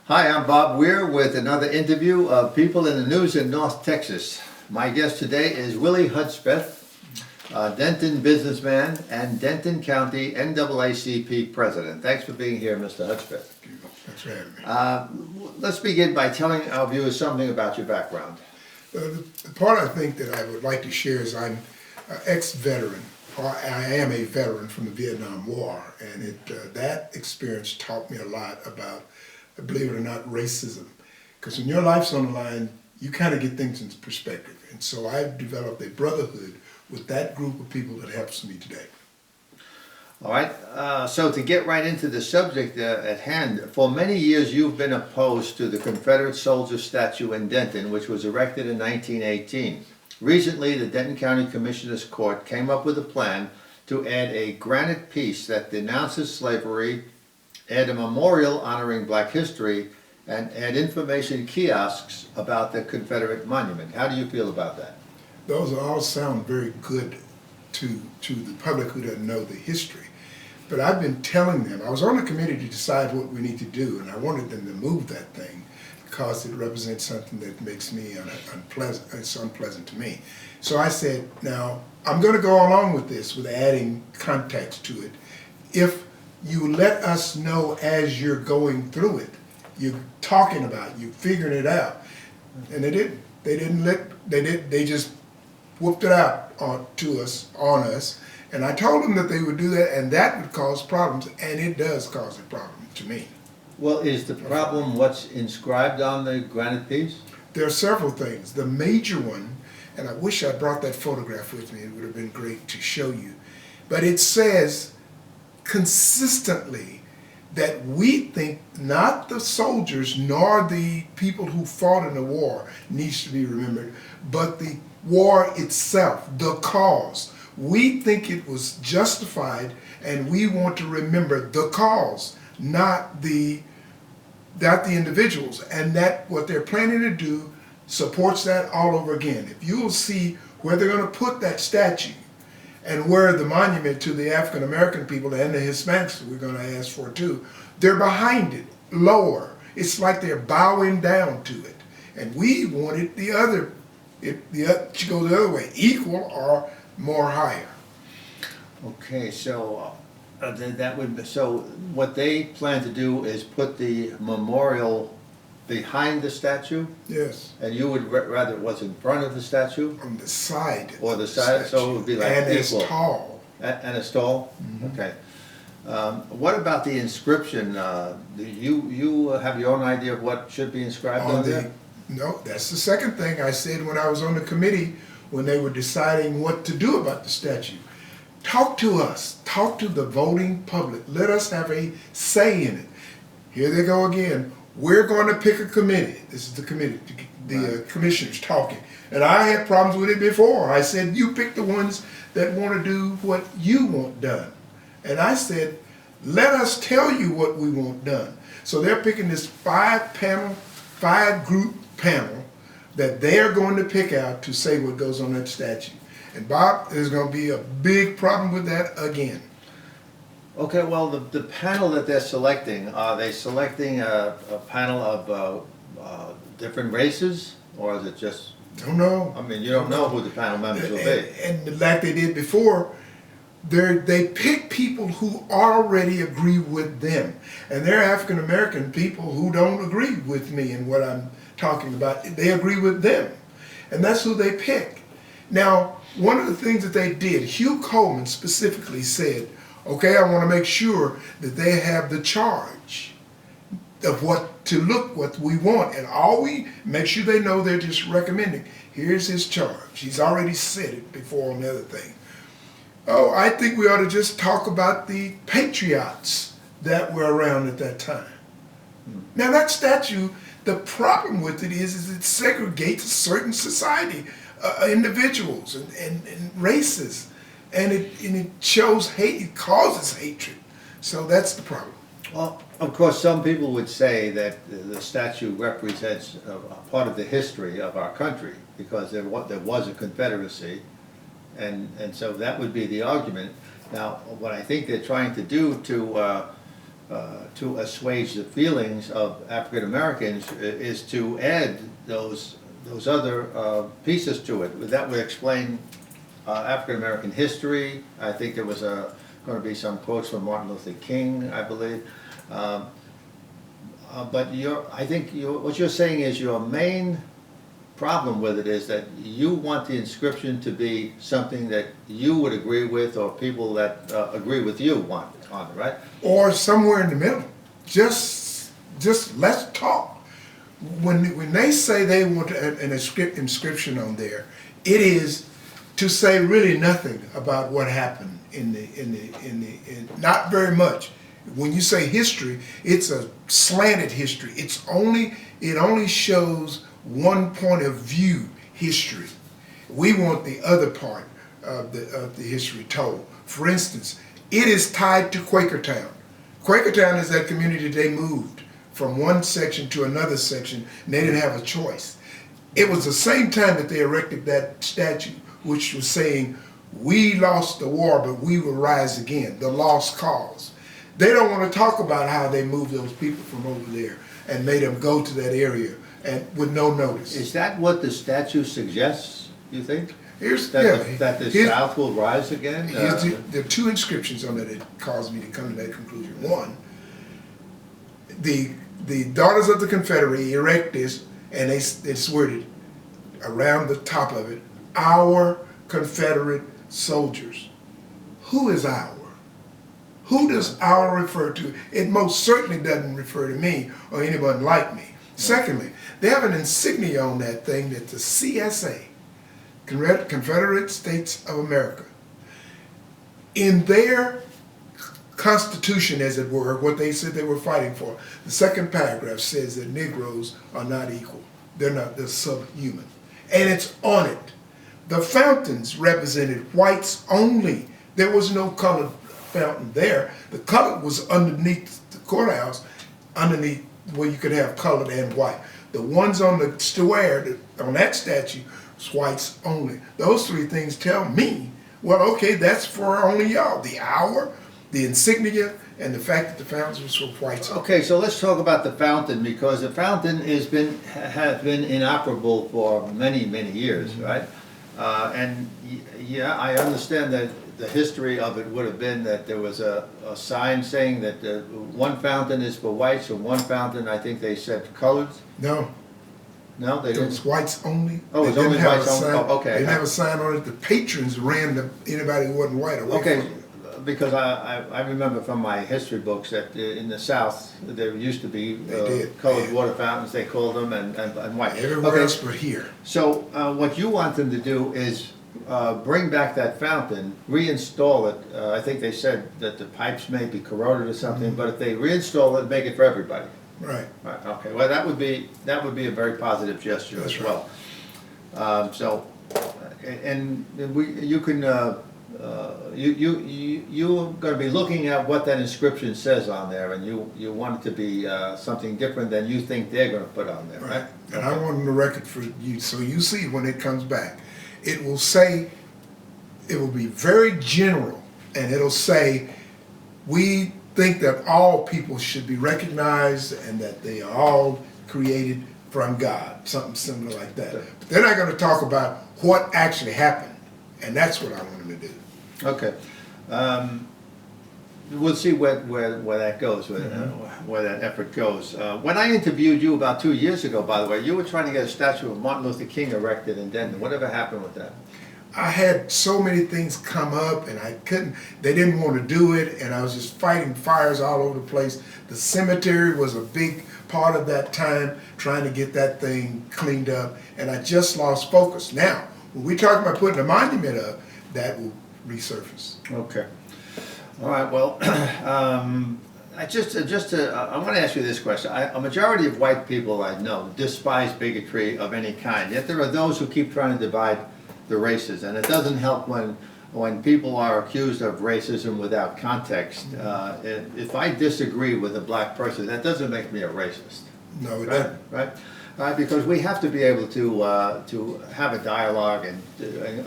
Hi, I'm Bob Weir with another interview of People in the News in North Texas. My guest today is Willie Hudspeth, Denton businessman and Denton County NAACP President. Thanks for being here, Mr. Hudspeth. Thanks for having me. Let's begin by telling our viewers something about your background. The part I think that I would like to share is I'm an ex-veteran, or I am a veteran from the Vietnam War, and that experience taught me a lot about, believe it or not, racism. Because when your life's on the line, you kind of get things into perspective. And so I've developed a brotherhood with that group of people that helps me today. All right, so to get right into the subject at hand, for many years you've been opposed to the Confederate soldier statue in Denton, which was erected in 1918. Recently, the Denton County Commissioner's Court came up with a plan to add a granite piece that denounces slavery, add a memorial honoring Black history, and add information kiosks about the Confederate monument. How do you feel about that? Those all sound very good to the public who doesn't know the history. But I've been telling them, I was on the committee to decide what we need to do, and I wanted them to move that thing because it represents something that makes me unpleasant. It's unpleasant to me. So I said, now, I'm going to go along with this, with adding context to it. If you let us know as you're going through it, you're talking about it, you're figuring it out. And they didn't. They just whooped it out on us. And I told them that they would do that, and that would cause problems, and it does cause a problem to me. Well, is the problem what's inscribed on the granite piece? There are several things. The major one, and I wish I brought that photograph with me, it would have been great to show you, but it says consistently that we think not the soldiers nor the people who fought in the war needs to be remembered, but the war itself, the cause. We think it was justified, and we want to remember the cause, not the individuals. And that what they're planning to do supports that all over again. If you will see where they're going to put that statue and where the monument to the African American people and the Hispanics that we're going to ask for too, they're behind it, lower. It's like they're bowing down to it. And we want it the other, to go the other way, equal or more higher. Okay, so so what they plan to do is put the memorial behind the statue? Yes. And you would rather it was in front of the statue? On the side. Or the side, so it would be like and equal. it's tall. And it's tall? Mm-hmm. Okay. What about the inscription? Do you have your own idea of what should be inscribed on there? No, that's the second thing I said when I was on the committee when they were deciding what to do about the statue. Talk to us. Talk to the voting public. Let us have a say in it. Here they go again. We're going to pick a committee. This is the committee, the commissioners talking. And I had problems with it before. I said, you pick the ones that want to do what you want done. And I said, let us tell you what we want done. So they're picking this five group panel that they're going to pick out to say what goes on that statue. And Bob, there's going to be a big problem with that again. Okay, well, the panel that they're selecting, are they selecting a panel of different races, or is it just? Don't know. I mean, you don't know who the panel members will be. And like they did before, they pick people who already agree with them. And they're African American people who don't agree with me and what I'm talking about. They agree with them. And that's who they pick. Now, one of the things that they did, Hugh Coleman specifically said, okay, I want to make sure that they have the charge of what we want. And all we make sure they know they're just recommending. Here's his charge. He's already said it before on the other thing. Oh, I think we ought to just talk about the patriots that were around at that time. Now that statue, the problem with it is it segregates a certain society, individuals and races. And it shows hate, it causes hatred. So that's the problem. Well, of course, some people would say that the statue represents a part of the history of our country because there was a Confederacy, and so that would be the argument. Now, what I think they're trying to do to to assuage the feelings of African Americans is to add those other pieces to it. That would explain African American history. I think there was going to be some quotes from Martin Luther King, I believe. But I think what you're saying is your main problem with it is that you want the inscription to be something that you would agree with, or people that agree with you want on it, right? Or somewhere in the middle. Just let's talk. When they say they want an inscription on there, it is to say really nothing about what happened in not very much. When you say history, it's a slanted history. It only shows one point of view history. We want the other part of the history told. For instance, it is tied to Quakertown. Quakertown is that community they moved from one section to another section, and they didn't have a choice. It was the same time that they erected that statue, which was saying, we lost the war, but we will rise again, the lost cause. They don't want to talk about how they moved those people from over there and made them go to that area and with no notice. Is that what the statute suggests, you think? That the South will rise again? There are two inscriptions on it that caused me to come to that conclusion. One, the Daughters of the Confederate erect this, and they swear it around the top of it, our Confederate soldiers. Who is our? Who does our refer to? It most certainly doesn't refer to me or anyone like me. Secondly, they have an insignia on that thing that the CSA, Confederate States of America, in their Constitution, as it were, what they said they were fighting for, the second paragraph says that Negroes are not equal. They're subhuman. And it's on it. The fountains represented whites only. There was no colored fountain there. The color was underneath the courthouse, underneath where you could have colored and white. The ones on the square, on that statue, was whites only. Those three things tell me, well, okay, that's for only y'all. The hour, the insignia, and the fact that the fountain was for whites only. Okay, so let's talk about the fountain, because the fountain has been inoperable for many, many years, right? And yeah, I understand that the history of it would have been that there was a sign saying that one fountain is for whites and one fountain, I think they said coloreds. No. No, they It didn't. was whites only. Oh, it was only whites only. Oh, okay. They didn't have a sign on it. The patrons ran anybody who wasn't white away Okay, from it. because I remember from my history books that in the South there used to be colored water fountains, they called them, and white. Everywhere else but here. So what you want them to do is bring back that fountain, reinstall it. I think they said that the pipes may be corroded or something, but if they reinstall it, make it for everybody. Right. Right. Okay. Well, that would be a very positive gesture. That's as well. You can you're going to be looking at what that inscription says on there, and you want it to be something different than you think they're going to put on there, right? And I want the record for you, so you see when it comes back, it will say, it will be very general, and it'll say, we think that all people should be recognized and that they are all created from God, something similar like that. But they're not going to talk about what actually happened, and that's what I want them to do. Okay. We'll see where that goes, where that effort goes. When I interviewed you about 2 years ago, by the way, you were trying to get a statue of Martin Luther King erected in Denton. Whatever happened with that? I had so many things come up and I couldn't, they didn't want to do it, and I was just fighting fires all over the place. The cemetery was a big part of that time, trying to get that thing cleaned up, and I just lost focus. Now, when we talk about putting a monument up, that will resurface. Okay. All right. Well, I want to ask you this question. A majority of white people I know despise bigotry of any kind. Yet there are those who keep trying to divide the races, and it doesn't help when people are accused of racism without context. If I disagree with a black person, that doesn't make me a racist. No, it right? doesn't. Right? Because we have to be able to have a dialogue and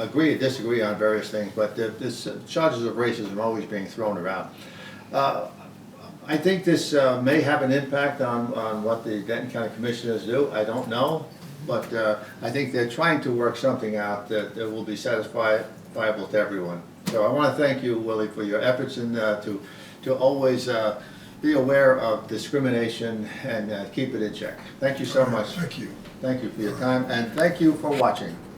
agree or disagree on various things, but this charges of racism are always being thrown around. I think this may have an impact on what the Denton County Commissioners do. I don't know, but I think they're trying to work something out that will be satisfiable to everyone. So I want to thank you, Willie, for your efforts and to always be aware of discrimination and keep it in check. Thank you so much. Thank you. Thank you for your time, and thank you for watching.